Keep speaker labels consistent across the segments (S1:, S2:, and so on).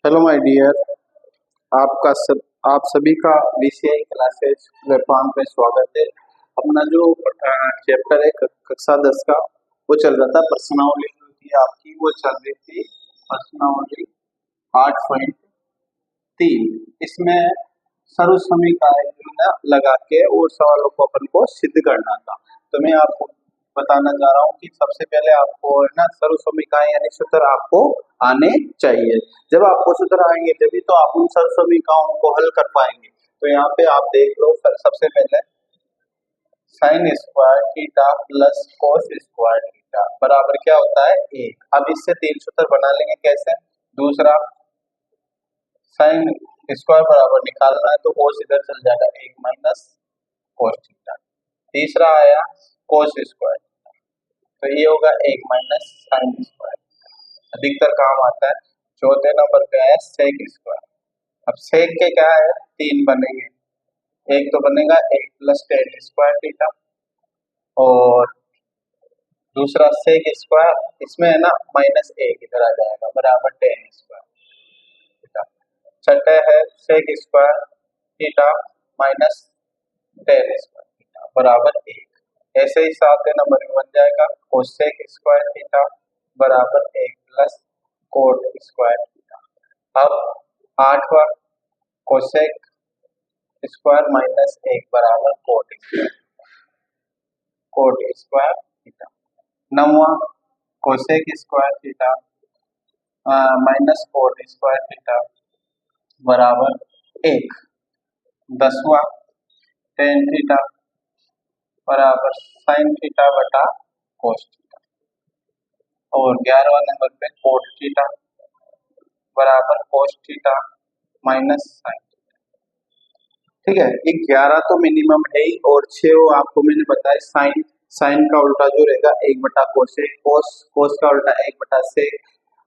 S1: Hello my dear, आप सभी का बीसीआई क्लासेस प्लेटफॉर्म पे स्वागत है। अपना जो चैप्टर है कक्षा 10 का वो चल रहा था प्रश्नावली जो थी आपकी, वो चल रही थी प्रश्नावली 8.3। इसमें सर्व समीकरण जो है लगा के और सवालों को अपन को सिद्ध करना था। तो मैं आपको बताना चाह रहा हूँ कि सबसे पहले आपको है ना सर्व समीकरण यानी सूत्र आपको आने चाहिए। जब आपको सूत्र आएंगे तभी तो आप उन सर्व समीकरणों को हल कर पाएंगे। तो यहाँ पे आप देख लो, सबसे पहले sine square theta plus cos square theta बराबर क्या होता है 1। अब इससे तीन सूत्र बना लेंगे। कैसे? दूसरा साइन स्क्वायर बराबर निकालना है तो कोस इधर चल जाएगा 1 माइनस कोस थीटा। तीसरा आया कोस स्क्वायर, तो ये होगा 1 माइनस साइन स्क्वायर। अधिकतर काम आता है। चौथे नंबर पे आया सेक स्क्वायर। अब सेक के क्या है, तीन बनेंगे। एक तो बनेगा 1 प्लस टेन स्क्वायर थीटा, और दूसरा सेक स्क्वायर, इसमें है ना माइनस 1 इधर आ जाएगा बराबर टेन स्क्वायर थीटा। छठे है sec square theta minus tan square theta बराबर 1। ऐसे ही सातवें नंबर में बन जाएगा कोसेक स्क्वायर थीटा बराबर 1 प्लस कोट स्क्वायर थीटा। अब आठवां कोसेक स्क्वायर माइनस 1 बराबर कोट स्क्वायर थीटा। नौवां cosec square theta minus cot square theta बराबर 1। दसवां टेन थीटा बराबर साइन थीटा बटा कोस थीटा, और 11वां नंबर पे कोट थीटा बराबर cos theta minus sine theta. ठीक है, ये 11 तो मिनिमम है ही, और 6 आपको मैंने बताया साइन। साइन का उल्टा जो रहेगा 1 बटा कोस, कोस का उल्टा 1 बटा सेक,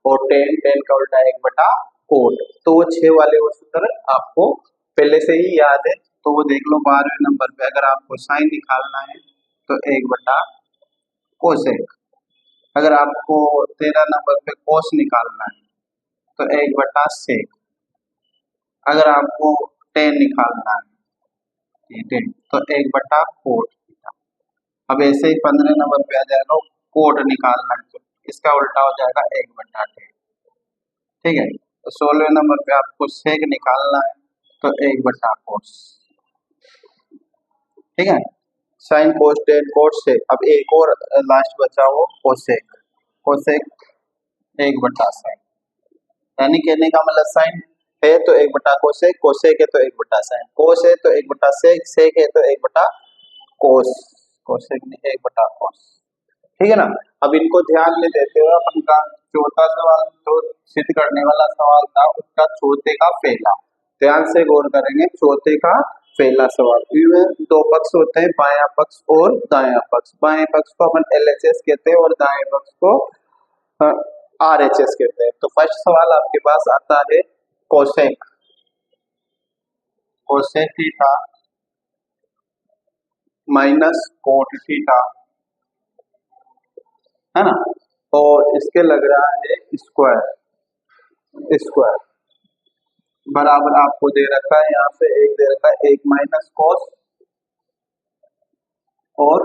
S1: और टेन का उल्टा 1 बटा कोट। तो वो 6 वाले वो सूत्र आपको पहले से ही याद है। तो वो देख लो 12वें नंबर पे अगर आपको साइन निकालना है तो 1 बटा कोसेक। अगर आपको 13 नंबर पे कोस निकालना है तो 1 बटा सेक। अगर आपको टेन निकालना है टेन तो 1 बटा कोट। अब ऐसे ही 15 नंबर पे आ जाएगा कोट निकालना है तो इसका उल्टा हो जाएगा 1 बटा टेन। ठीक है, तो 16वें नंबर पे आपको सेक निकालना है तो 1 बटा कोस। ठीक है, sine cos tan cot sec. अब एक और लास्ट बचा वो कोसेक। कोसेक 1 बटा साइन, यानी कहने का मतलब साइन है तो 1 बटा कोसेक, कोसेक है तो 1 बटा साइन, कोस है तो 1 बटा सेक, सेक है तो 1 बटा कोस, कोसेक ने 1 बटा कोस। ठीक है ना। अब इनको ध्यान में देते हुए अपन का चौथा सवाल जो सिद्ध करने वाला सवाल था उसका चौथे का पहला, ध्यान से गौर करेंगे। चौथे का पहला सवाल, दो पक्ष होते हैं, बायां पक्ष और दायां पक्ष। बाएं पक्ष को अपन LHS कहते हैं और दाएं पक्ष को RHS कहते हैं। तो फर्स्ट सवाल आपके पास आता है cosec, cosec theta minus cot theta, है ना, और इसके लग रहा है स्क्वायर बराबर आपको दे रखा है यहाँ पे एक दे रखा है 1 माइनस कोस और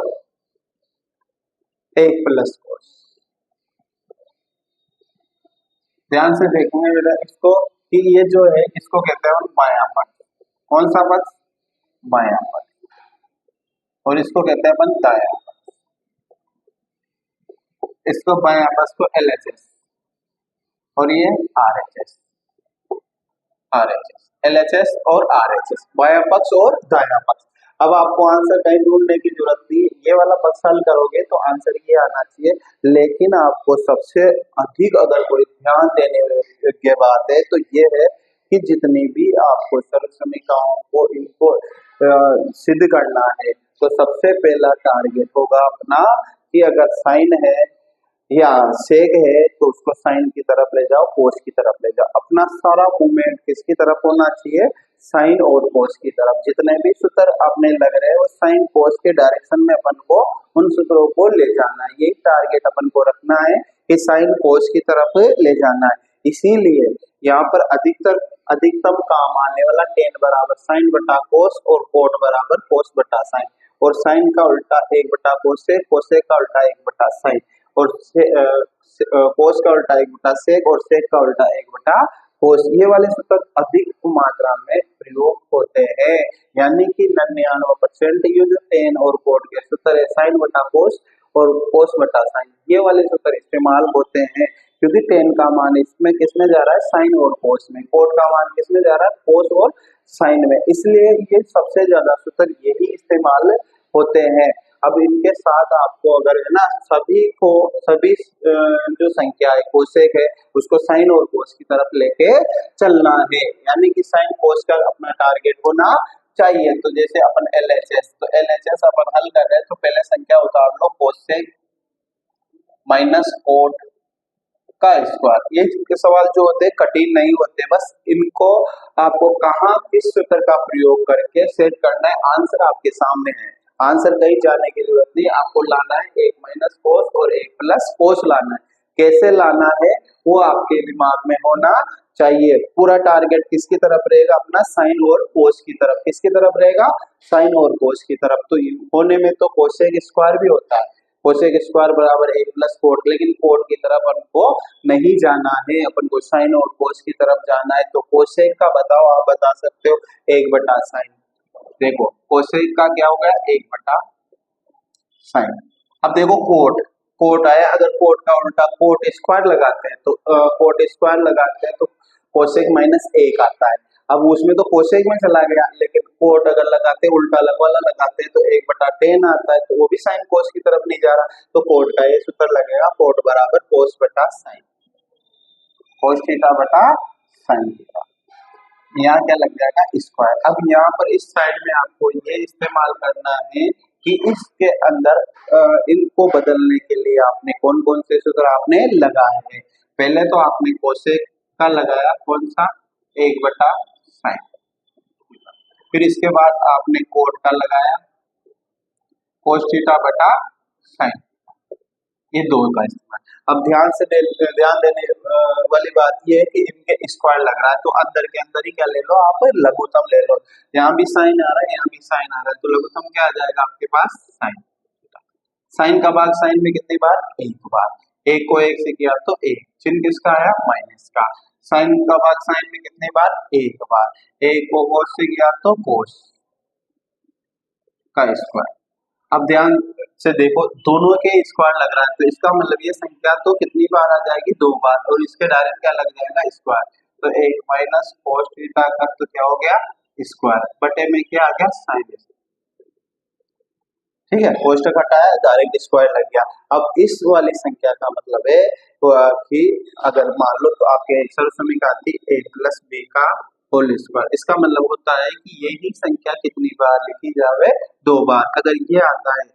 S1: 1 प्लस कोस। ध्यान से देखेंगे बेटा इसको कि ये जो है इसको कहते हैं बायां पक्ष। कौन सा पक्ष? बायां पक्ष। और इसको कहते हैं अपन दायां पक्ष। इसको बायां पक्ष को LHS और ये RHS, LHS और RHS, बायां पक्ष और दायां पक्ष। अब आपको आंसर कहीं ढूंढने की जरूरत नहीं, ये वाला पक्ष हल करोगे तो आंसर ये आना चाहिए। लेकिन आपको सबसे अधिक अगर कोई ध्यान देने योग्य बात है तो ये है कि जितनी भी आपको सर्व समीकरणों को इनको सिद्ध करना है तो सबसे पहला टारगेट होगा अपना कि अगर साइन है या सेक है तो उसको साइन की तरफ ले जाओ, कोस की तरफ ले जाओ। अपना सारा मूवमेंट किसकी तरफ होना चाहिए? साइन और कोस की तरफ। जितने भी सूत्र अपने लग रहे हैं वो साइन कोस के डायरेक्शन में अपन को उन सूत्रों को ले जाना है। यही टारगेट अपन को रखना है कि साइन कोस की तरफ ले जाना है। इसीलिए यहाँ पर अधिकतम काम आने वाला टेन बराबर साइन बटा कोस और कोट बराबर कोस बटा साइन, और साइन का उल्टा एक बटा कोसेक, कोसेक का उल्टा एक बटा साइन, और कोस का उल्टा एक बटा सेक और सेक का उल्टा एक बटा कोस। ये वाले सूत्र अधिक मात्रा में प्रयोग होते हैं, यानी कि 99% ये जो टेन और कोट के सूत्र है साइन बटा कोस और कोस बटा साइन, ये वाले सूत्र इस्तेमाल होते हैं क्योंकि टेन का मान इसमें किसमें जा रहा है, साइन और कोस में, कोट का मान किसमें जा रहा है, कोस और साइन में, इसलिए ये सबसे ज्यादा सूत्र यही इस्तेमाल होते हैं। अब इनके साथ आपको अगर है ना सभी जो संख्या है कोसेक है उसको साइन और कोस की तरफ लेके चलना है, यानी कि साइन कोस का अपना टारगेट होना चाहिए। तो जैसे अपन LHS अपन हल कर रहे हैं तो पहले संख्या उतार लो कोसेक माइनस कोट का स्क्वायर। ये सवाल जो होते हैं कठिन नहीं होते, बस इनको आपको कहाँ किस सूत्र का प्रयोग करके सेट करना है, आंसर आपके सामने है, आंसर कहीं जाने की जरूरत नहीं, आपको लाना है एक माइनस कोस और एक प्लस कोस लाना है। कैसे लाना है वो आपके दिमाग में होना चाहिए। पूरा टारगेट किसकी तरफ रहेगा, अपना साइन और कोस की तरफ। किसकी तरफ रहेगा, साइन और कोस की तरफ। तो होने में तो कोसेक स्क्वायर भी होता है, कोसेक स्क्वायर बराबर एक प्लस कोट, लेकिन कोट की तरफ अपन को नहीं जाना है, अपन को साइन और कोस की तरफ जाना है। तो कोसेक का बताओ, आप बता सकते हो एक बटा साइन। देखो कोसेक का क्या हो गया, एक बटा साइन। अब देखो कोट आया, अगर कोट का उल्टा कोट स्क्वायर लगाते हैं तो कोट स्क्वायर लगाते हैं तो कोसेक माइनस एक आता है। अब उसमें तो कोसेक में चला गया, लेकिन कोट अगर लगाते हैं उल्टा वाला लगाते हैं तो एक बटा टेन आता है, तो वो भी साइन कोस की तरफ नहीं जा रहा, तो कोट का ये सूत्र लगेगा कोट बराबर कोस बटा साइन, कोस थीटा बटा साइन थीटा। यहाँ क्या लग जाएगा, स्क्वायर। अब यहाँ पर इस साइड में आपको ये इस्तेमाल करना है कि इसके अंदर इनको बदलने के लिए आपने कौन कौन से सूत्र आपने लगाए हैं। पहले तो आपने कोसेक का लगाया, कौन सा, एक बटा साइन। फिर इसके बाद आपने कोट का लगाया, कोस थीटा बटा साइन, ये दो का इस्तेमाल। अब ध्यान देने वाली बात ये है कि इनके स्क्वायर लग रहा है, तो अंदर के अंदर ही क्या ले लो आप, लघुत्तम ले लो। यहाँ भी साइन आ रहा है, यहाँ भी साइन आ रहा है, तो लघुत्तम क्या आ जाएगा आपके पास, साइन। साइन का भाग साइन में कितनी बार, एक बार। एक को एक से किया तो एक, चिन्ह किसका आया, माइनस का। साइन का भाग साइन में कितनी बार, एक बार। एक को कोस से किया तो कोस का स्क्वायर। अब ध्यान से देखो दोनों के स्क्वायर लग रहा है, तो इसका मतलब ये संख्या तो कितनी बार आ जाएगी, दो बार, और इसके डायरेक्ट क्या लग जाएगा, स्क्वायर। तो एक माइनस कोस थीटा का तो क्या हो गया, स्क्वायर बटे में क्या आ गया, साइन। ठीक है, कोष्टक हटाया, डायरेक्ट स्क्वायर लग गया। अब इस वाली संख्या का मतलब है कि अगर मान लो तो आपके सर्वसमीकरण आती है a प्लस बी का होल स्क्वायर, इसका मतलब होता है कि यही संख्या कितनी बार लिखी जावे, दो बार। अगर ये आता है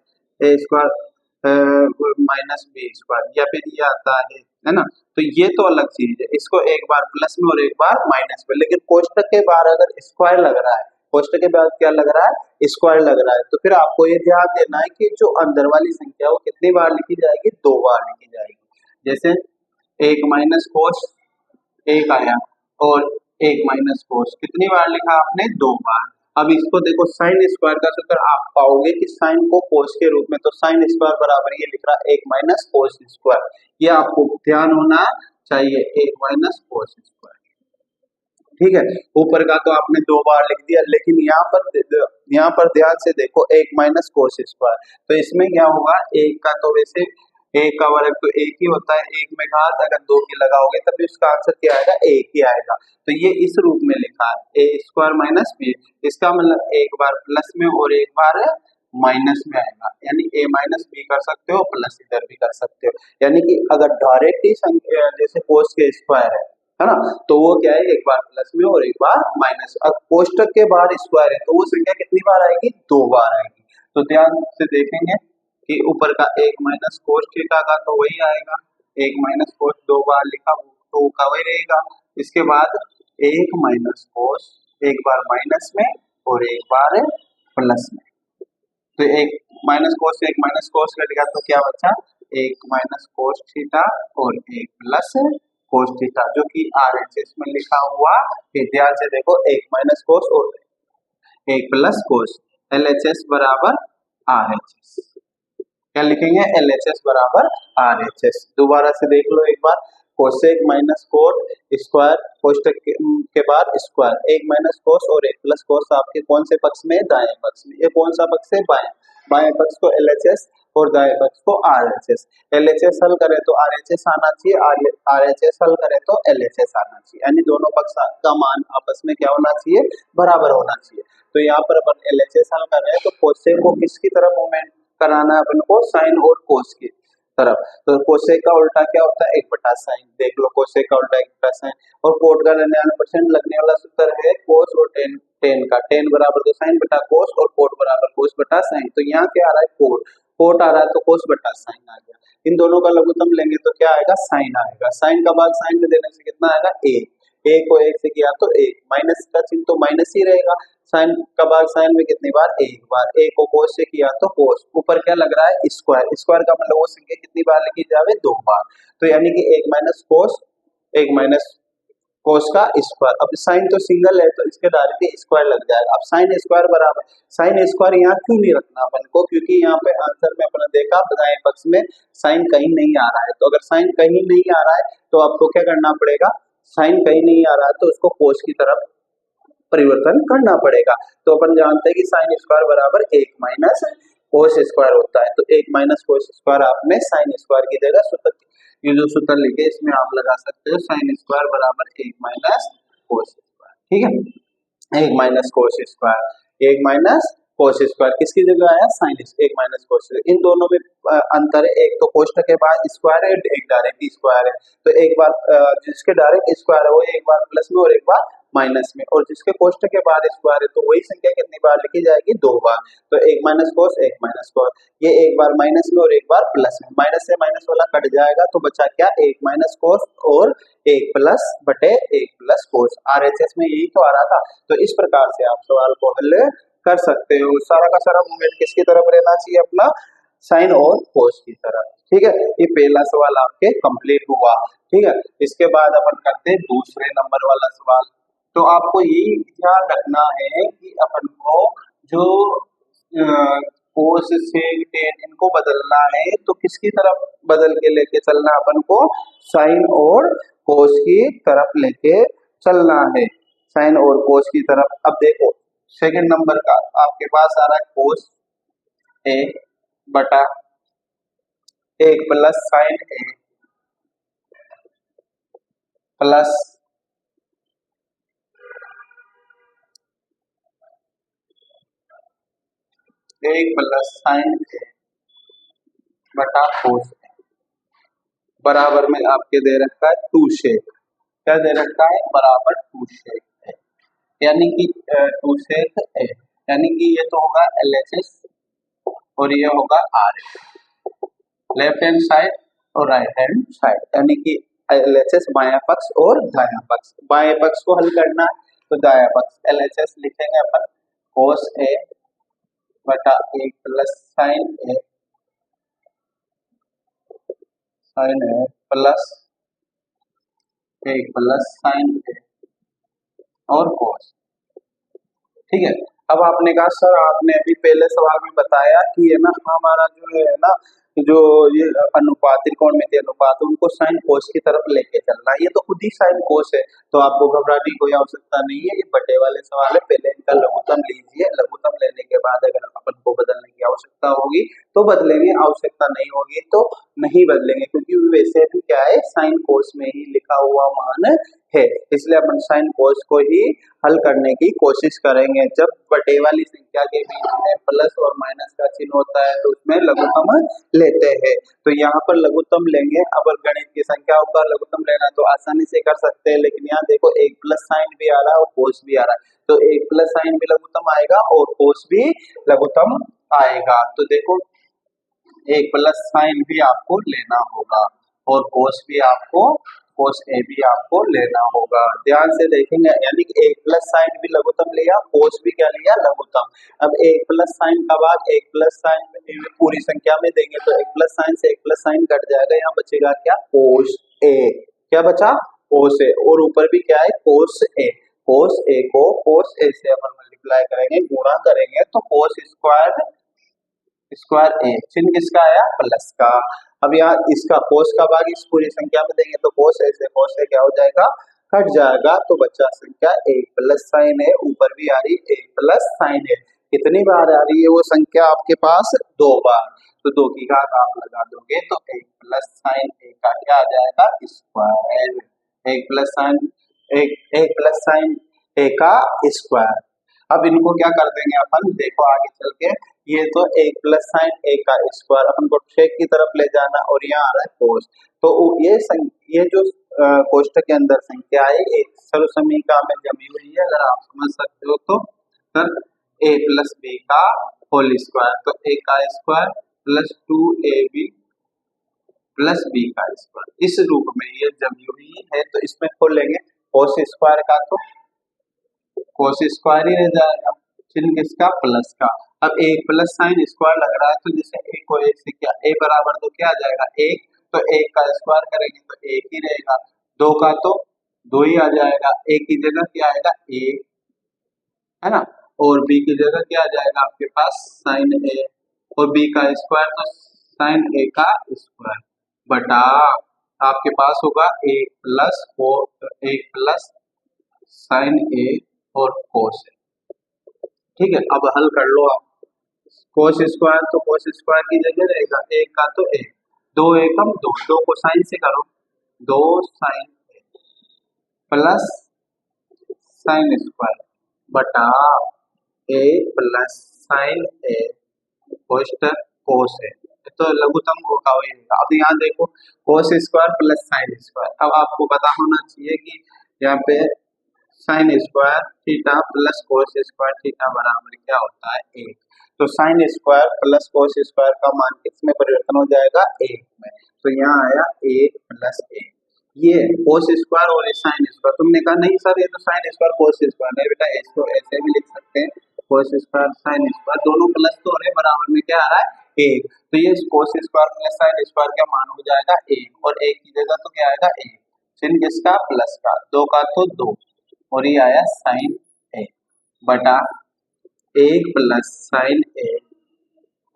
S1: ए स्क्वायर माइनस बी स्क्वायर, या फिर ये आता है ना, तो ये तो अलग चीज है, इसको एक बार प्लस में और एक बार माइनस में। लेकिन कोष्टक के बाहर अगर स्क्वायर लग रहा है, कोष्टक के बाद क्या लग रहा है, स्क्वायर लग रहा है, तो फिर आपको ये ध्यान देना है कि जो अंदर वाली संख्या वो कितनी बार लिखी जाएगी, दो बार लिखी जाएगी। जैसे एक माइनस कोस एक आया और एक माइनस कोस कितनी बार लिखा आपने, दो बार। अब इसको देखो साइन स्क्वायर का सूत्र आप पाओगे कि साइन को कोस के रूप में, तो साइन स्क्वायर बराबर ये लिख रहा एक माइनस कोस स्क्वायर, ये आपको ध्यान होना चाहिए, एक माइनस कोस स्क्वायर। ठीक है, ऊपर का तो आपने दो बार लिख दिया, लेकिन यहाँ पर ध्यान से देखो एक माइनस कोस स्क्वायर, तो इसमें क्या होगा, एक का तो वैसे एक का वर्ग तो एक ही होता है, एक में घात अगर दो की लगाओगे तभी उसका आंसर क्या आएगा, एक ही आएगा। तो ये इस रूप में लिखा है ए स्क्वायर माइनस बी, इसका मतलब एक बार प्लस में और एक बार माइनस में आएगा, यानी ए माइनस बी कर सकते हो, प्लस इधर भी कर सकते हो। यानी कि अगर डायरेक्ट ही संख्या जैसे कोस के स्क्वायर है ना, तो वो क्या है, एक बार प्लस में और एक बार माइनस। अब कोष्टक के बाहर स्क्वायर है तो वो संख्या कितनी बार आएगी, दो बार आएगी। तो ध्यान से देखेंगे कि ऊपर का एक माइनस कोस थीटा का तो वही आएगा, एक माइनस कोस दो बार लिखा तो का वही रहेगा। इसके बाद एक माइनस कोस एक बार माइनस में और एक बार प्लस में, तो एक माइनस कोस से एक माइनस कोस कट गया तो क्या बचा, एक माइनस कोस थीटा और एक प्लस कोस थीटा, जो कि आरएचएस में लिखा हुआ है। ध्यान से देखो, एक माइनस कोस और एक प्लस कोस, एलएचएस बराबर आरएचएस। क्या लिखेंगे? एलएचएस बराबर आरएचएस। दोबारा से देख लो एक बार, कोसेक माइनस कोट स्क्वायर कोष्टक के बाद स्क्वायर, एक माइनस कोस और एक प्लस कोस आपके कौन से पक्ष में? दाएं पक्ष में। ये कौन सा पक्ष है? बाएं। बाएं पक्ष को एलएचएस और दाएं पक्ष को आरएचएस। एलएचएस हल करें तो आरएचएस आना चाहिए, आरएचएस हल करें तो एलएचएस आना चाहिए, यानी दोनों पक्ष का मान आपस में क्या होना चाहिए? बराबर होना चाहिए। तो यहाँ पर अपन एलएचएस हल कर रहे हैं तो कोसेक को किसकी तरफ मूवमेंट कराना है अपन को? साइन और कोस की तरफ। तो कोसेक का उल्टा क्या होता है? 1/साइन। देख लो, कोसेक का उल्टा 1/साइन। और कोट का 99% लगने वाला सूत्र है कोस और टेन का। टेन बराबर तो साइन बटा कोस और कोट बराबर कोस बटा साइन। तो यहाँ क्या आ रहा है? कोट। कोट आ रहा है तो कोस बटा साइन आ गया। इन दोनों का लघुत्तम लेंगे तो क्या आएगा? साइन आएगा। साइन का बाद साइन में देने से कितना आएगा? एक। एक को एक से किया तो एक, माइनस का चिन्ह तो माइनस ही रहेगा। साइन का बाद साइन में कितनी बार? एक बार। एक को कोस से किया तो कोस, ऊपर क्या लग रहा है? स्क्वायर। स्क्वायर का मतलब वो संख्या कितनी बार लिखी जावे? दो बार। तो यानी कि एक माइनस कोस, एक माइनस कोस का स्क्वायर। अब साइन तो सिंगल है तो इसके डायरेक्टली स्क्वायर लग जाएगा। अब साइन स्क्वायर बराबर, साइन स्क्वायर यहाँ क्यों नहीं रखना अपन को? क्योंकि यहाँ पे आंसर में अपने देखा दाएं पक्ष में साइन कहीं नहीं आ रहा है। तो अगर साइन कहीं नहीं आ रहा है तो आपको क्या करना पड़ेगा? साइन कहीं नहीं आ रहा है तो उसको कोस की तरफ परिवर्तन करना पड़ेगा। तो अपन जानते हैं कि साइन स्क्वायर बराबर एक माइनस कोस स्क्वायर होता है। तो एक माइनस कोस स्क्वायर आपने साइन स्क्वायर की जगह सूत्र, ये जो सूत्र लिखे इसमें आप लगा सकते हो साइन स्क्वायर बराबर एक माइनस कोस स्क्वायर। ठीक है, एक माइनस कोस स्क्वायर, एक माइनस कोस स्क्वायर किसकी जगह आया? साइन। एक माइनस कोस। इन दोनों में अंतर है, एक तो कोष्टक के बाद स्क्वायर है, एक डायरेक्ट स्क्वायर है। तो एक बार जिसके डायरेक्ट स्क्वायर है वो एक बार प्लस में और एक बार माइनस में, और जिसके कोष्टक के बाद स्क्वायर है तो वही संख्या कितनी बार लिखी जाएगी? दो बार। तो एक माइनस कोस, एक माइनस कोस, ये एक बार माइनस में और एक बार प्लस में। माइनस से माइनस वाला कट जाएगा तो बचा क्या? एक माइनस कोस और एक प्लस बटे एक प्लस कोस। आरएचएस में यही तो आ रहा था। तो इस प्रकार से आप सवाल को हल कर सकते हो। सारा का सारा मूवमेंट किसकी तरफ रहना चाहिए? अपना साइन और कोस की तरफ। ठीक है, ये पहला सवाल आपके कंप्लीट हुआ। ठीक है, इसके बाद अपन करते हैं दूसरे नंबर वाला सवाल। तो आपको यही ध्यान रखना है कि अपन को जो कोस से टेन इनको बदलना है तो किसकी तरफ बदल के लेके चलना? अपन को साइन और कोस की तरफ लेके चलना है, साइन और कोस की तरफ। अब देखो सेकंड नंबर का आपके पास आ रहा है कोस ए बटा एक प्लस साइन ए प्लस एक प्लस साइन ए बटा कोस ए बराबर में आपके दे रखा है टू शेक। क्या दे रखा है? बराबर टू शेक ए, यानी कि टू शेक ए, यानी कि ये तो होगा एलएचएस और ये होगा आर, लेफ्ट हैंड साइड और राइट हैंड साइड, यानी कि एलएचएस बायां पक्ष और दायां पक्ष। बाएं पक्ष को हल करना है तो दायां पक्ष एलएचएस लिखेंगे अपन कोस ए बटा एक प्लस साइन ए प्लस एक प्लस साइन ए और कोस। ठीक है, अब आपने कहा सर आपने अभी पहले सवाल में बताया कि है ना हमारा जो है ना जो ये अनुपात त्रिकोणमितीय अनुपात उनको साइन कोस की तरफ लेके चलना है। ये तो खुद ही साइन कोस है तो आपको घबराने की कोई आवश्यकता नहीं है। ये बटे वाले सवाल है, पहले इनका लघुत्तम लीजिए। लघुत्तम लेने के बाद अगर अपन को बदलने की आवश्यकता होगी तो बदलेंगे, आवश्यकता नहीं होगी तो नहीं बदलेंगे, क्योंकि वैसे भी क्या है साइन कोस में ही लिखा हुआ मान है, इसलिए अपन साइन कोस को ही हल करने की कोशिश करेंगे। जब बटे वाली संख्या के बीच में प्लस और माइनस का चिन्ह होता है तो उसमें लघुत्तम लेते हैं। तो यहाँ पर लघुत्तम लेंगे। अब गणित की संख्याओं का लघुत्तम लेना तो आसानी से कर सकते हैं, लेकिन यहाँ देखो एक प्लस साइन भी आ रहा है और कोस भी आ रहा है, तो एक प्लस साइन भी लघुत्तम आएगा और कोस भी लघुत्तम आएगा। तो देखो एक प्लस साइन भी आपको लेना होगा और कोस भी आपको, कोस ए भी आपको लेना होगा। ध्यान से देखेंगे, यानी कि एक प्लस साइन भी लघुत्तम लिया, कोस भी क्या लिया? लघुत्तम। अब एक प्लस साइन का बाद एक प्लस साइन पूरी संख्या में देंगे तो एक प्लस साइन से एक प्लस साइन कट जाएगा, यहाँ बचेगा क्या? कोस ए। क्या बचा, कोस ए, और ऊपर भी क्या है, कोस ए। कोस ए को कोस ए से अपन मल्टीप्लाई करेंगे, गुणा करेंगे, तो कोस स्क्वायर स्क्वायर ए, चिन्ह किसका आया, प्लस का। अब यहाँ इसका कोस का भाग इस पूरी संख्या में देंगे तो कोस ए से कोस ए क्या हो जाएगा, कट जाएगा, तो बच्चा संख्या ए प्लस साइन ए, ऊपर भी आ रही ए प्लस साइन ए। कितनी बार आ रही है वो संख्या आपके पास, 2 बार, तो 2 की घात आप लगा दोगे तो ए प्लस साइन ए का क्या आ जाएगा, स्क्वायर। एक प्लस साइन एक प्लस साइन ए का स्क्वायर। अब इनको क्या कर देंगे अपन, देखो आगे चल के, ये तो एक प्लस साइन ए का स्क्वायर अपन को छेद की तरफ ले जाना, और यहाँ आ रहा है कोस, तो ये जो कोष्ठक के अंदर संख्या है एक सर्वसमीका में जमी हुई है, अगर आप समझ सकते हो तो सर ए प्लस बी का होल स्क्वायर, तो ए का square plus 2ab plus b का स्क्वायर, इस रूप में ये जमी हुई है। तो इसमें खोलेंगे कोस स्क्वायर का, तो कोस स्क्वायर ही रह जाएगा, चिन्ह किसका, प्लस का। अब एक प्लस साइन स्क्वायर लग रहा है, तो जैसे ए को ए से क्या, ए बराबर तो क्या आ जाएगा, एक, तो एक का स्क्वायर करेंगे तो एक ही रहेगा, 2 का तो 2 ही आ जाएगा, ए की जगह क्या आएगा, एक, है ना, और बी की जगह क्या आ जाएगा आपके पास, साइन ए, और बी का स्क्वायर तो साइन ए का स्क्वायर बटा आपके पास होगा एक प्लस साइन ए और कोस ए। ठीक है, अब हल कर लो आप, कोस स्क्वायर तो कोस स्क्वायर की जगह रहेगा, एक का तो एक, 2 एकम 2, 2 को साइन से करो, 2 साइन ए प्लस साइन स्क्वायर बटा ए प्लस साइन ए कोष्ठक कोस ए, तो लघुत्तम होगा वही। अब यहाँ देखो cos square plus sine square, अब आपको पता होना चाहिए कि यहाँ पे sine square theta plus cos square theta बराबर क्या होता है, एक, तो sine square plus cos square का मान किसमें परिवर्तन हो जाएगा, एक में, तो यहाँ आया एक प्लस एक, ये कोस स्क्वायर और साइन स्क्वायर। तुमने कहा नहीं सर ये तो साइन स्क्वायर कोस स्क्वायर, नहीं बेटा इसको ऐसे भी लिख सकते हैं, कोस स्क्वायर साइन स्क्वायर दोनों प्लस तो हो रहे, बराबर में क्या आ रहा है एक, तो ये cos square plus sine square का मान हो जाएगा एक, और एक की जगह तो क्या आएगा एक, चिन्ह किसका, प्लस का, 2 का तो 2, और ये आया साइन ए बटा एक प्लस साइन ए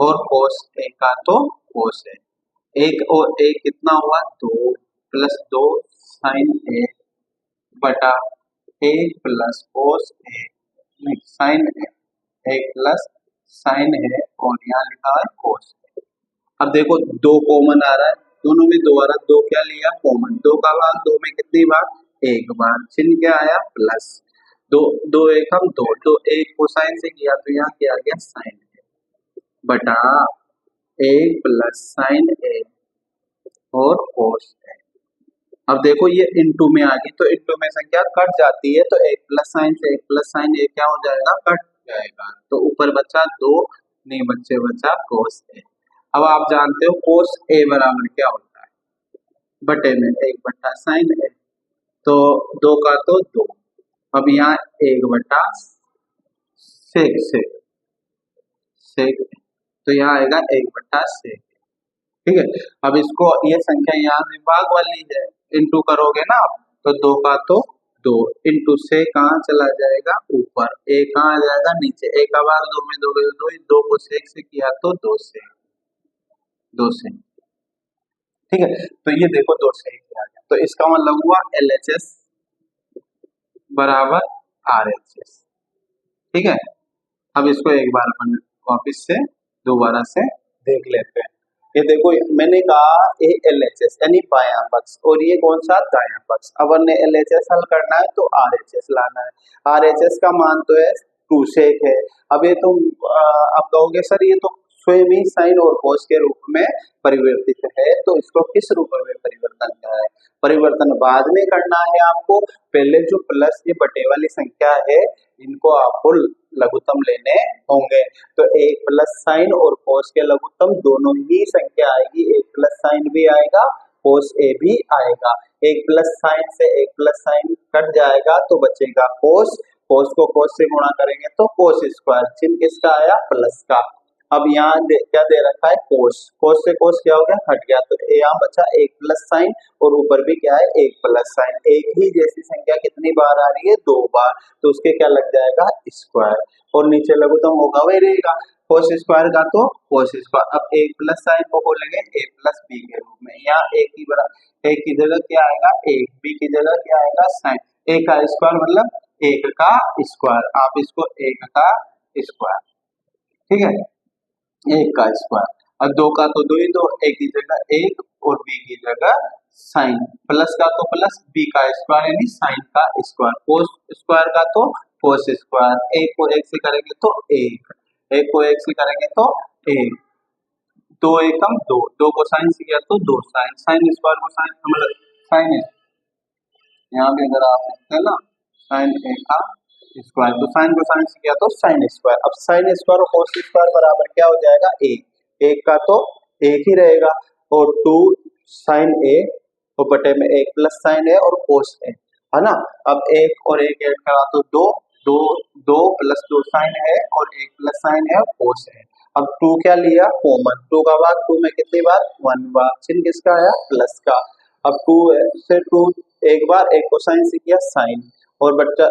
S1: और कोस ए का तो कोस ए, एक और एक कितना हुआ 2 प्लस 2 साइन ए बटा एक प्लस कोस ए, साइन ए, एक प्लस साइन है और यहाँ लिखा है कोस ए। अब देखो 2 कॉमन आ रहा है, दोनों में 2 आ रहा है, 2 क्या लिया कॉमन, 2 का भाग 2 में कितनी बार, एक बार, चिन्ह क्या आया प्लस, 2 एकम 2, तो एक को साइन से किया तो यहाँ क्या आ गया साइन ए बटा एक प्लस साइन ए और कोस ए। अब देखो ये इनटू में आ गई, तो इनटू में संख्या कट जाती है, तो एक प्लस साइन से एक प्लस साइन ए क्या हो जाएगा, कट जाएगा, तो ऊपर बचा 2, नहीं बच्चे बचा कोस ए। अब आप जानते हो कोस ए बराबर क्या होता है, बटे में एक बटा साइन ए, तो 2 का तो 2, अब यहाँ एक बटा सेक सेक सेक, तो यहाँ आएगा एक बटा सेक, ठीक है। अब इसको ये संख्या यहाँ से भाग वाली है, इनटू करोगे ना आप, तो 2 का तो 2 इंटू से कहाँ चला जाएगा ऊपर, ए कहाँ आ जाएगा नीचे, ए का भाग 2 में 2 2, 2 को सेक से किया तो 2 से, ठीक है, तो ये देखो 2 से किया गया, तो इसका मतलब हुआ LHS बराबर RHS, ठीक है। अब इसको एक बार अपन वापिस से दोबारा से देख लेते हैं। ये देखो मैंने कहा ये LHS यानी बायां पक्ष, और ये कौन सा दायां पक्ष। अब हमने LHS हल करना है तो RHS लाना है। RHS का मान तो है 2 सेक है। अब ये तुम अब कहोगे सर ये तो स्वयं ही साइन और कोस के रूप में परिवर्तित है, तो इसको किस रूप में परिवर्तन किया है, परिवर्तन बाद में करना है आपको। पहले जो प्लस ये बटे वाली संख्या है इनको आपको लघुत्तम लेने होंगे, तो एक प्लस साइन और कोस के लघुत्तम दोनों ही संख्या आएगी, एक प्लस साइन भी आएगा कोस ए भी आएगा। एक प्लस साइन से एक प्लस साइन कट जाएगा तो बचेगा कोस, कोस को कोस से गुणा करेंगे तो कोस स्क्वायर, चिन्ह किसका आया प्लस का। अब यहाँ क्या दे रखा है, कोस, कोस से कोस क्या हो गया, हट गया, तो यहाँ बचा एक प्लस साइन और ऊपर भी क्या है, एक प्लस साइन। एक ही जैसी संख्या कितनी बार आ रही है, 2 बार, तो उसके क्या लग जाएगा, स्क्वायर, और नीचे लघुत्तम होगा वही रहेगा कोस स्क्वायर का, तो कोस स्क्वायर। अब एक प्लस साइन को बोलेंगे ए प्लस बी के रूप में, यहाँ एक की जगह क्या आएगा, एक, बी की जगह क्या आएगा, साइन। ए का स्क्वायर मतलब एक का स्क्वायर, आप इसको एक का स्क्वायर, ठीक है, एक का स्क्वायर। और दो का तो दो ही दो, एक की जगह एक और बी की जगह साइन, प्लस का तो प्लस, बी का स्क्वायर यानी साइन का स्क्वायर, कोस स्क्वायर का तो कोस स्क्वायर। एक को एक से करेंगे तो एक, एक को एक से करेंगे तो एक, दो एकम दो, दो को साइन से किया तो दो साइन, साइन स्क्वायर को साइन मतलब साइन, यहाँ पे अगर आप लिखते हैं ना साइन ए का स्क्वायर, तो साइन को साइन से किया तो साइन स्क्वायर। अब साइन स्क्वायर और कोस स्क्वायर बराबर क्या हो जाएगा, एक, एक का तो एक ही रहेगा, और 2 साइन ए और बटे में एक प्लस साइन ए और कोस ए, है ना। अब एक और एक ऐड करा तो दो, दो, दो प्लस 2 साइन है और एक प्लस साइन है और कोस है। अब 2 क्या लिया, कॉमन, 2 का भाग 2 में कितनी बार, 1 बार, चिन्ह किसका आया, प्लस का। अब 2 से 2 एक बार, एक को साइन से किया साइन, और बच्चा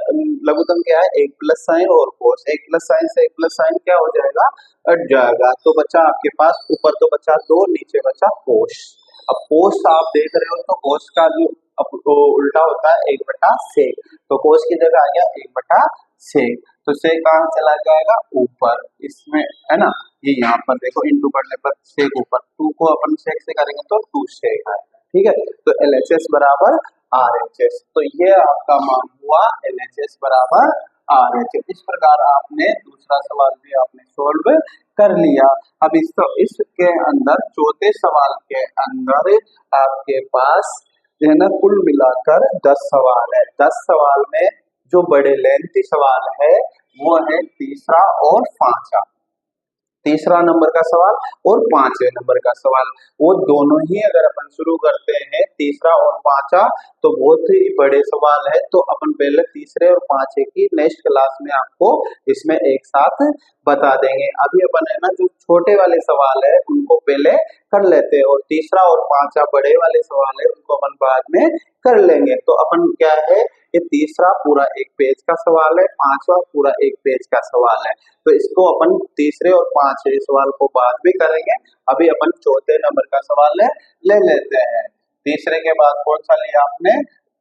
S1: लघुत्तम क्या है, एक प्लस साइन और कोस, एक प्लस साइन से एक प्लस साइन क्या हो जाएगा, हट जाएगा, तो बच्चा आपके पास ऊपर तो बचा 2, नीचे बचा कोस। अब कोस आप देख रहे हो तो कोस का जो तो उल्टा होता है 1/sec, तो कोस की जगह आ गया 1/sec, तो sec कहाँ चला जाएगा, ऊपर, इसमें है ना, ये यहाँ पर देखो इंटू करने पर sec ऊपर, 2 को अपन sec से करेंगे तो 2 sec आएगा, ठीक है। तो LHS बराबर RHS, तो ये आपका मान हुआ LHS बराबर RHS। इस प्रकार आपने दूसरा सवाल भी आपने सोल्व कर लिया। अब इसके अंदर चौथे सवाल के अंदर आपके पास जो है ना कुल मिलाकर 10 सवाल है। 10 सवाल में जो बड़े लेंथी सवाल है वो है तीसरा और पांचवा, तीसरा नंबर का सवाल और पांचवें नंबर का सवाल, वो दोनों ही अगर अपन शुरू करते हैं तीसरा और पांचवा तो बहुत ही बड़े सवाल है, तो अपन पहले तीसरे और पांचवे की नेक्स्ट क्लास में आपको इसमें एक साथ बता देंगे। अभी अपन है ना जो छोटे वाले सवाल है उनको पहले कर लेते हैं, और तीसरा और पांचवा बड़े वाले सवाल है उनको अपन बाद में कर लेंगे। तो अपन क्या है, ये तीसरा पूरा एक पेज का सवाल है, पांचवा पूरा एक पेज का सवाल है, तो इसको अपन तीसरे और पांचवे सवाल को बाद में करेंगे। अभी अपन चौथे नंबर का सवाल है ले लेते हैं। तीसरे के बाद कौन सा लिया आपने,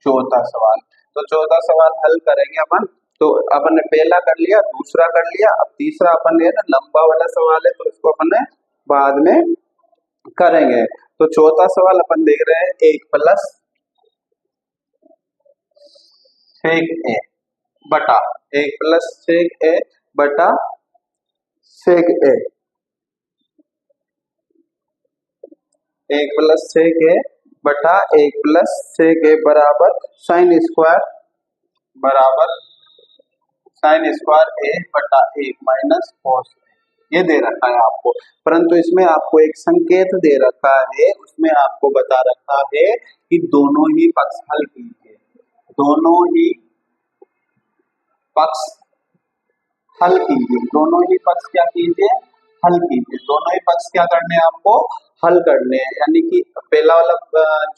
S1: चौथा सवाल, तो चौथा सवाल हल करेंगे अपन। तो अपन ने पहला कर लिया, दूसरा कर लिया, अब तीसरा अपन ने ना लंबा वाला सवाल है तो इसको अपन ने बाद में करेंगे। तो चौथा सवाल अपन देख रहे हैं 1+sec a बटा 1+sec a बटा sec a, 1+sec a बटा 1+sec a बराबर साइन स्क्वायर a बटा 1 माइनस cos a, ये दे रखा है आपको। परंतु इसमें आपको एक संकेत दे रखा है, उसमें आपको बता रखा है कि दोनों ही पक्ष हल कीजिए, दोनों ही पक्ष हल कीजिए, दोनों ही पक्ष क्या कीजिए, हल कीजिए, दोनों ही पक्ष क्या करने हैं आपको, हल करने हैं। यानी कि पहला वाला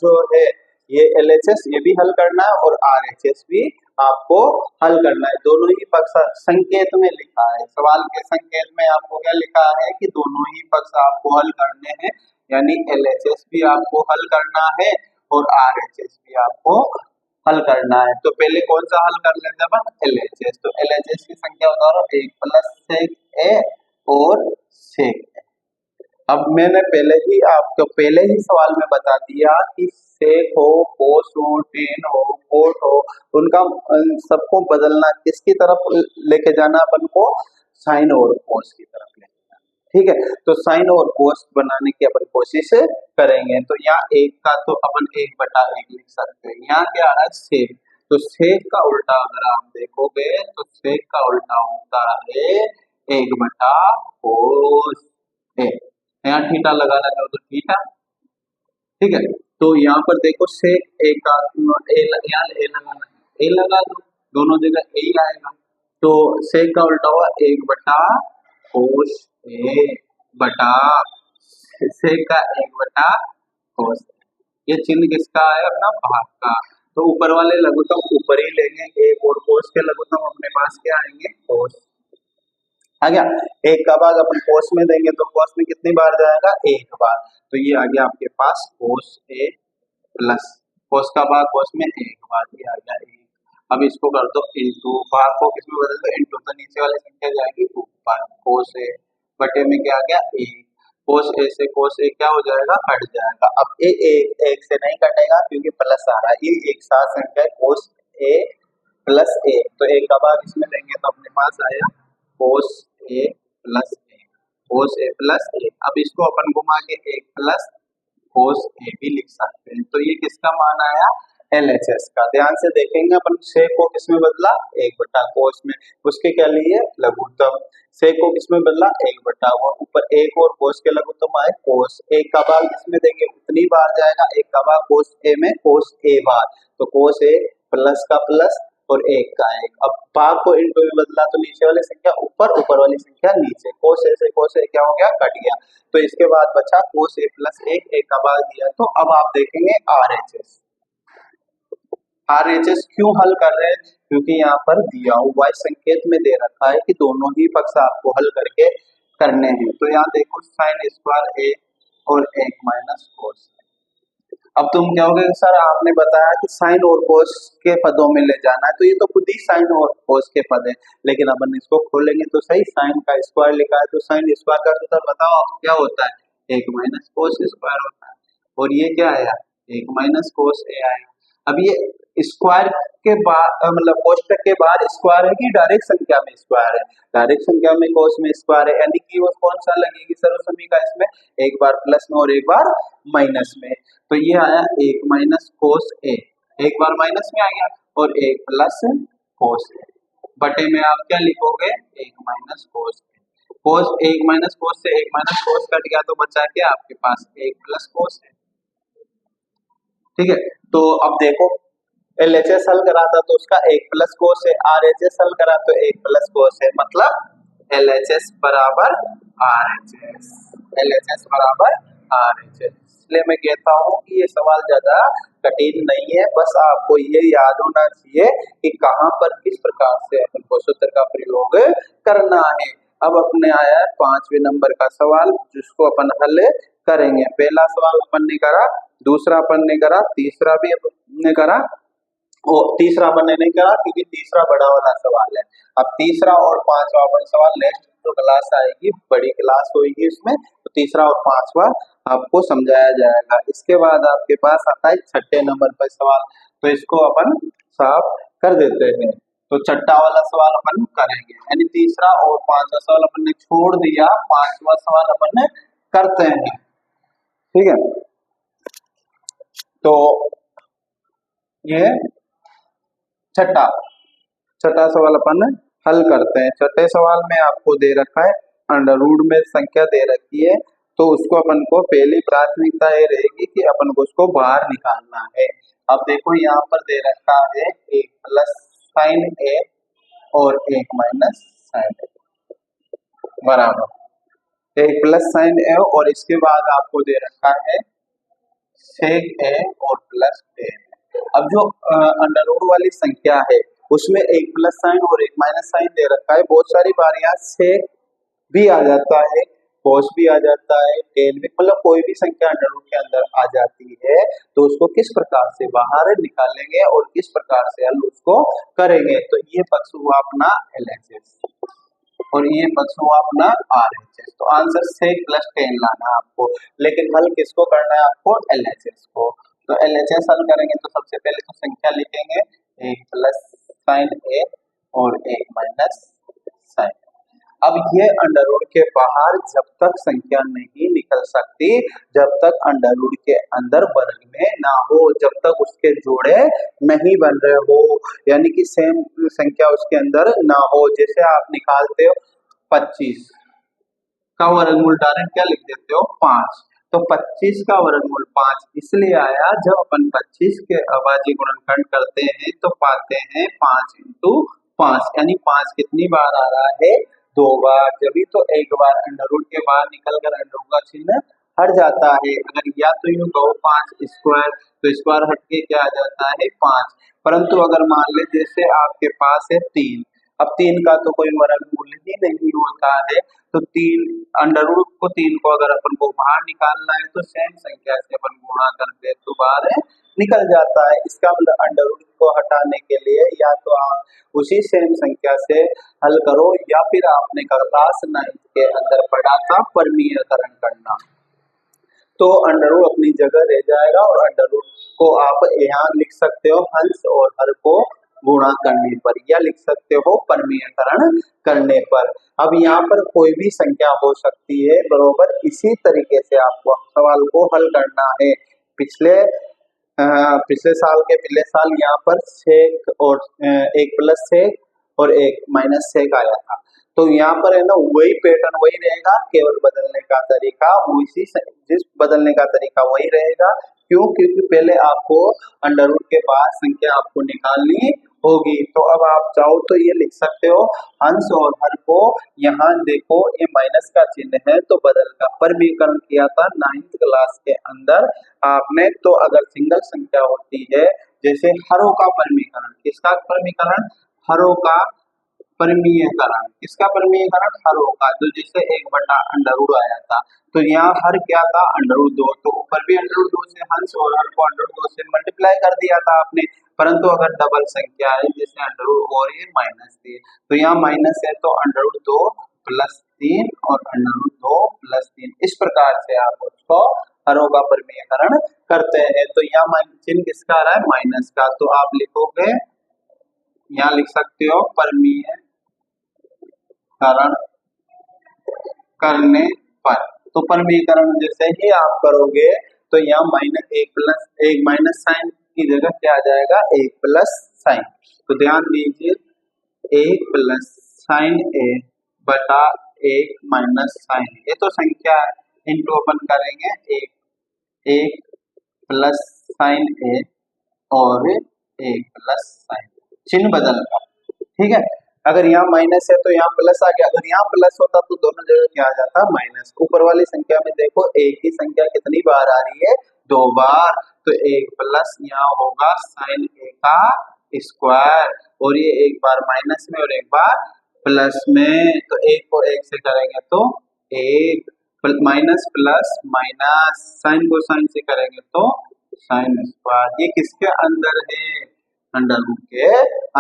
S1: जो है ये LHS ये भी हल करना है और RHS भी आपको हल करना है। दोनों ही पक्ष संकेत में लिखा है, सवाल के संकेत में आपको क्या लिखा है कि दोनों ही पक्ष आपको हल करने हैं, यानी LHS भी आपको हल करना है और RHS भी आपको हल करना है। तो पहले कौन सा हल कर लेते हैं अपन, LHS, तो LHS की संख्या बता रहा हूं 1+sec a और sec a। अब मैंने पहले ही सवाल में बता दिया कि sec हो, cos हो, tan हो, cot हो, उनका सबको बदलना किसकी तरफ लेके जाना अपन को, sin और cos की तरफ लेके जाना, ठीक है। तो sin और cos बनाने की अपन कोशिश करेंगे। तो यहाँ एक का तो अपन 1/1 लिख सकते हैं, यहाँ क्या आ रहा है sec, तो sec का उल्टा अगर आप देखोगे तो sec का उल्टा होता है 1/cos a, यहाँ थीटा लगाना चाहो तो थीटा, ठीक है। तो यहाँ पर देखो sec a का यहाँ a लगा दो, दोनों जगह a ही आएगा, तो sec का उल्टा हुआ 1/cos a, बटा सेक का 1/cos। ये चिन्ह किसका है? अपना भाग का। तो ऊपर वाले लघुत्तम ऊपर ही लेंगे, एक और कोस के लघुत्तम अपने पास क्या आएंगे? कोस। आ गया। एक का भाग अपन कोस में देंगे तो कोस में कितनी बार जाएगा? एक बार। तो ये आ गया आपके पास कोस ए प्लस कोस का भाग कोस में एक बार, ये आ गया एक। अब इसको कर दो इंटू, भाग को किसमें बदल दो? इंटू। तो नीचे वाली संख्या जाएगी ऊपर, कोस ए बटे में क्या आ गया? एक। कोस ए से कोस ए क्या हो जाएगा? हट जाएगा। अब ए एक से नहीं कटेगा क्योंकि प्लस आ रहा है, ये एक साथ संख्या है कोस ए प्लस ए। तो एक का भाग इसमें देंगे तो अपने पास आया कोस ए प्लस ए, कोस ए प्लस ए। अब इसको अपन घुमा के एक प्लस कोस ए भी लिख सकते हैं। तो ये किसका मान आया? LHS का। ध्यान से देखेंगे अपन से को किसमें बदला? 1/कोस में। उसके क्या लिए? लघुत्तम। से को किसमें बदला? 1/, ऊपर एक और कोस के लघुत्तम आए कोस। एक का भाग किसमें देंगे? उतनी बार जाएगा, एक का भाग कोस ए में, कोस ए बार। तो कोस ए प्लस का प्लस और एक का एक। अब भाग को इंटू में बदला तो नीचे वाली संख्या ऊपर, ऊपर वाली संख्या नीचे। कोस ए से कोस ए क्या हो गया? कट गया। तो इसके बाद बचा कोस ए प्लस एक, एक का भाग दिया। तो अब आप देखेंगे RHS। RHS क्यों हल कर रहे हैं? क्योंकि यहाँ पर दिया हुआ संकेत में दे रखा है कि दोनों ही पक्ष आपको हल करके करने हैं। तो यहाँ देखो साइन स्क्वायर ए और एक माइनस कोस। अब तुम कहोगे सर आपने बताया कि साइन और कोस के पदों में ले जाना है, तो ये तो खुद ही साइन और कोस के पद है। लेकिन अपन इसको खोलेंगे तो सही, साइन का स्क्वायर लिखा है तो साइन स्क्वायर का सूत्र बताओ क्या होता है? एक माइनस कोस स्क्वायर होता है। और ये क्या आया? एक माइनस कोस ए आया। अब ये स्क्वायर के बाद मतलब कोष्टक के बाद स्क्वायर है कि डायरेक्ट संख्या में स्क्वायर है? डायरेक्ट संख्या में कोस में स्क्वायर है, यानी कि वो कौन सा लगेगी सर्वसमी का? इसमें एक बार प्लस में और एक बार माइनस में। तो ये आया एक माइनस कोस ए, एक बार माइनस में आ गया और एक प्लस कोस ए। बटे में आप क्या लिखोगे? एक माइनस कोस ए। कोस एक माइनस कोस से एक माइनस कोस कट गया तो बचा क्या आपके पास? एक प्लस कोस है। ठीक है। तो अब देखो LHS हल करा था तो उसका एक प्लस कोस है, RHS हल करा तो एक प्लस कोस है, मतलब LHS बराबर RHS, LHS बराबर RHS। इसलिए मैं कहता हूँ कि ये सवाल ज्यादा कठिन नहीं है, बस आपको ये याद होना चाहिए कि कहाँ पर किस प्रकार से अपन को सूत्र का प्रयोग करना है। अब अपने आया है 5वें नंबर का सवाल जिसको अपन हल करेंगे। पहला सवाल अपन ने करा, दूसरा अपन ने करा, तीसरा भी अपन ने करा और तीसरा अपन ने नहीं करा क्योंकि तीसरा बड़ा वाला सवाल है। अब तीसरा और पांचवा अपन सवाल नेक्स्ट जो क्लास आएगी, बड़ी क्लास होगी इसमें, तो तीसरा और पांचवा आपको समझाया जाएगा। इसके बाद आपके पास आता है 6ठे नंबर पर सवाल, तो इसको अपन साफ कर देते हैं। तो छठा वाला सवाल अपन करेंगे, यानी तीसरा और पांचवा सवाल अपन ने छोड़ दिया, पांचवा सवाल अपन करते हैं। ठीक है, तो ये छठा सवाल अपन हल करते हैं। छठे सवाल में आपको दे रखा है अंडर रूट में संख्या दे रखी है, तो उसको अपन को पहली प्राथमिकता ये रहेगी कि अपन को उसको बाहर निकालना है। अब देखो यहाँ पर दे रखा है एक प्लस साइन ए और एक माइनस साइन ए बराबर एक प्लस साइन ए और इसके बाद आपको दे रखा है सेक ए और प्लस ए। अब जो अंडर रूट वाली संख्या है उसमें एक प्लस साइन और एक माइनस साइन दे रखा है। बहुत सारी बार यहाँ सेक भी आ जाता है, कोस भी आ जाता है, टेन भी, मतलब कोई भी संख्या अंडर रूट के अंदर आ जाती है, तो उसको किस प्रकार से बाहर निकालेंगे और किस प्रकार से हल उसको करेंगे। तो ये पक्ष हुआ अपना LHS और ये पक्ष हुआ अपना RHS। तो आंसर सेक प्लस 10 लाना आपको, लेकिन हल किसको करना है आपको? LHS को। तो LHS हल करेंगे तो सबसे पहले तो संख्या लिखेंगे एक प्लस साइन ए और एक माइनस साइन। अब ये अंडर रूट के बाहर जब तक संख्या नहीं निकल सकती, जब तक अंडर रूट के अंदर वर्ग में ना हो, जब तक उसके जोड़े नहीं बन रहे हो, यानी कि सेम संख्या उसके अंदर ना हो। जैसे आप निकालते हो 25 का वर्गमूल डायरेक्ट क्या लिख देते हो? 5। तो 25 का वर्गमूल 5 इसलिए आया जब अपन 25 के अभाज्य गुणनखंड करते हैं तो पाते हैं 5 × 5, यानी 5 कितनी बार आ रहा है? दो बार, जब भी तो एक बार अंडर रूट के बाहर निकल कर अंडर रूट का चिन्ह हट जाता है। अगर या तो यूं कहो 5 स्क्वायर, तो स्क्वायर हट के क्या आ जाता है 5। परंतु अगर मान ले जैसे आपके पास है 3, अब 3 का तो कोई वर्गमूल ही नहीं होता है, तो 3 अंडर रूट को 3 को अगर अपन को बाहर निकालना है तो सेम संख्या से अपन गुणा करते तो बाहर निकल जाता है। इसका मतलब अंडर रूट को हटाने के लिए या तो आप उसी सेम संख्या से हल करो, या फिर आपने क्लास 9 के अंदर पढ़ा था परमीयकरण करना, तो अंडर रूट अपनी जगह रह जाएगा और अंडर रूट को आप यहाँ लिख सकते हो हंस और हर को गुणा करने पर, या लिख सकते हो परमीयकरण करने पर। अब यहाँ पर कोई भी संख्या हो सकती है, बरोबर इसी तरीके से आपको सवाल को हल करना है। पिछले साल के पिछले साल यहाँ पर सेक और 1+सेक और 1-सेक आया था, तो यहाँ पर है ना वही पैटर्न वही रहेगा, केवल बदलने का तरीका जिस बदलने का तरीका वही रहेगा। क्यों? क्योंकि पहले आपको अंडर रूट के बाद संख्या आपको निकालनी होगी। तो अब आप चाहो तो ये लिख सकते हो अंश और हर को, यहाँ देखो ये माइनस का चिन्ह है तो बदल का परमीकरण किया था 9th क्लास के अंदर आपने। तो अगर सिंगल संख्या होती है, जैसे हरों का परमीकरण, किसका परमीकरण? हरों का परमीयकरण, किसका परमीयकरण? हरों का। तो जैसे 1/√2 आया था, तो यहाँ हर क्या था? √2, तो ऊपर भी √2 से हंस और हर को √2 से मल्टीप्लाई कर दिया था आपने। परंतु अगर डबल संख्या है जैसे √ और ये -3, तो यहाँ माइनस है तो √2 + 3 और √2 + 3, इस प्रकार से आप उसको हरों का परमीयकरण करते हैं। तो यहाँ चिन्ह किसका आ रहा है? माइनस का। तो आप लिखोगे, यहाँ लिख सकते हो परमीयकरण करने पर। तो परमीकरण जैसे ही आप करोगे तो यहाँ -1 माइनस साइन की जगह क्या आ जाएगा? 1 साइन। तो ध्यान दीजिए 1 साइन A बटा 1 साइन, ये तो संख्या है, इनटू अपन करेंगे 1 साइन A और 1 साइन, चिन्ह बदल का, ठीक है। अगर यहाँ माइनस है तो यहाँ प्लस आ गया, अगर यहाँ प्लस होता तो दोनों जगह क्या आ जाता? माइनस। ऊपर वाली संख्या में देखो एक ही संख्या कितनी बार आ रही है? 2 बार। तो 1 यहाँ होगा साइन A का स्क्वायर, और ये एक बार माइनस में और एक बार प्लस में, तो 1 को 1 से करेंगे तो 1, माइनस प्लस माइनस, साइन को साइन से करेंगे तो साइन स्क्वायर। ये किसके अंदर है? अंडर रूट के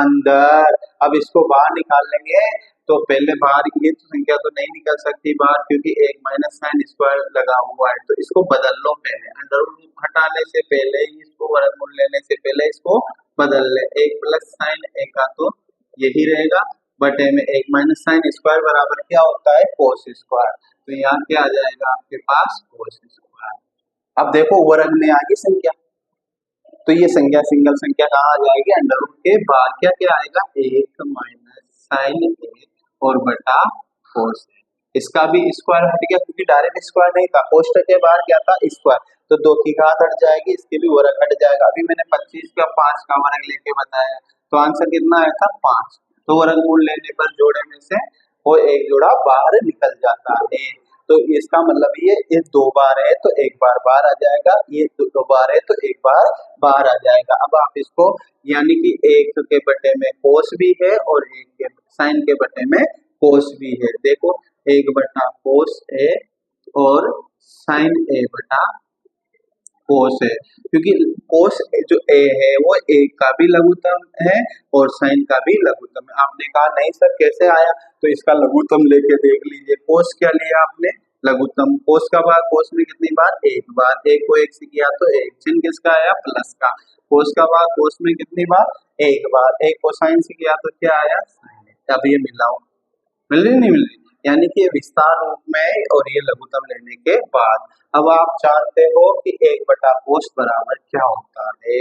S1: अंदर। अब इसको बाहर निकाल लेंगे, तो पहले बाहर ये तो संख्या तो नहीं निकल सकती बाहर, क्योंकि 1 साइन स्क्वायर लगा हुआ है। तो इसको बदल लो पहले, अंडर रूट हटाने से पहले इसको वर्गमूल लेने से पहले इसको बदल ले। 1 साइन A का तो यही रहेगा, बटे में 1 साइन स्क्वायर बराबर क्या होता है? Cos square. तो यहाँ क्या आ जाएगा आपके पास? Cos square. अब देखो वर्ग में आ गई संख्या, तो ये संख्या सिंगल संख्या कहाँ आ जाएगी? अंडर रूट के बाहर क्या क्या आएगा? 1 साइन A और बटा कोस। इसका भी स्क्वायर हट गया, क्योंकि डायरेक्ट स्क्वायर नहीं था, कोष्टक के बाहर क्या था? स्क्वायर। तो 2 की घात हट जाएगी, इसके भी वर्ग हट जाएगा। अभी मैंने 25 का 5 का वर्ग लेके बताया, तो आंसर कितना आया था? 5। तो वर्गमूल लेने पर जोड़े में से वो एक जोड़ा बाहर निकल जाता है। तो इसका मतलब ये 2 बार है तो 1 बार बाहर आ जाएगा, ये 2 बार है तो 1 बार बाहर आ जाएगा। अब आप इसको, यानी कि 1 के बटे में कोस भी है और 1 के साइन के बटे में कोस भी है। देखो 1 बटा कोस A और साइन A बटा कोस है, क्योंकि कोस जो A है वो 1 का भी लघुत्तम है और साइन का भी लघुत्तम है। आपने कहा नहीं सर कैसे आया, तो इसका लघुत्तम लेके देख लीजिए। कोस क्या लिया आपने? लघुत्तम। कोस का बार कोस में कितनी बार? 1 बार। 1 को 1 से किया तो 1, चिन्ह किसका आया? प्लस का। कोस का बार कोस में कितनी बार? 1 बार। 1 को साइन से किया तो क्या आया? साइन। अब ये मिलाओ, मिल रही नहीं मिल रही? यानी कि विस्तार रूप में और ये लघुत्तम लेने के बाद। अब आप जानते हो कि 1 बटा कोस बराबर क्या होता है?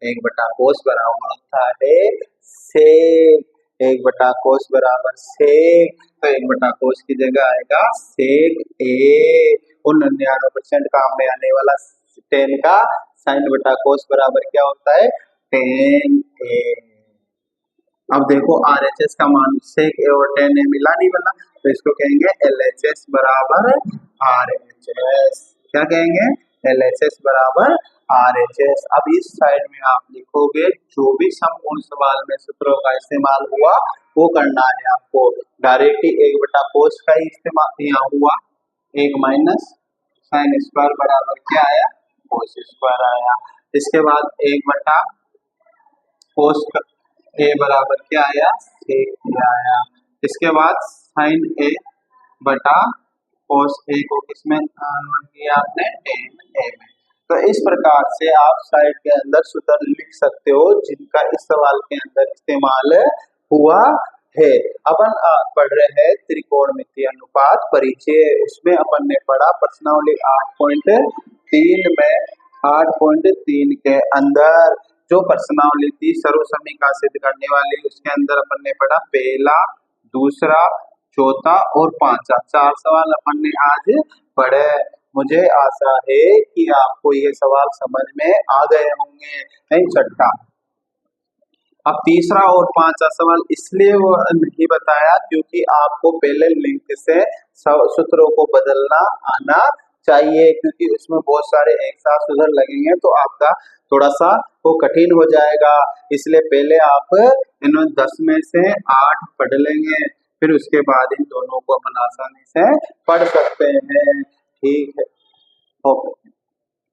S1: 1 बटा कोस बराबर होता है सेक। 1 बटा कोस बराबर सेक, तो 1 बटा कोस की जगह आएगा सेक A, और 99% काम में आने वाला 10 का साइन बटा कोस बराबर क्या होता है? 10A। अब देखो RHS का मान सेक A और 10A मिला नहीं बना, तो इसको कहेंगे LHS बराबर RHS। क्या कहेंगे? LHS बराबर RHS। अब इस साइड में आप लिखोगे जो भी संपूर्ण सवाल में सूत्रों का इस्तेमाल हुआ वो करना है आपको। डायरेक्टली 1/cos का ही इस्तेमाल यहाँ हुआ, 1 माइनस साइन स्क्वायर बराबर क्या आया? cos स्क्वायर आया। इसके बाद 1/cos A बराबर क्या आया? sec A आया। इसके बाद साइन A बटा cos A को किसमें कन्वर्ट किया आपने? tan A में। तो इस प्रकार से आप साइड के अंदर सूत्र लिख सकते हो जिनका इस सवाल के अंदर इस्तेमाल हुआ है। अपन पढ़ रहे हैं त्रिकोणमितीय अनुपात परिचय, उसमें अपन ने पढ़ा प्रश्नावली 8.3 में 8.3 के अंदर जो प्रश्नावली थी सर्वसमीका सिद्ध करने वाली, उसके अंदर अपन ने पढ़ा पहला, दूसरा, चौथा और पांचवा, 4 सवाल अपन ने आज पढ़े। मुझे आशा है कि आपको ये सवाल समझ में आ गए होंगे। नहीं, छठा। अब तीसरा और पांचवा सवाल इसलिए वो नहीं बताया क्योंकि आपको पहले लिंक से सूत्रों को बदलना आना चाहिए, क्योंकि उसमें बहुत सारे एक साथ सूत्र लगेंगे तो आपका थोड़ा सा वो कठिन हो जाएगा। इसलिए पहले आप इन 10 में से 8 पढ़ लेंगे, फिर उसके बाद इन दोनों को अपन आसानी से पढ़ सकते हैं। ठीक है, ओके।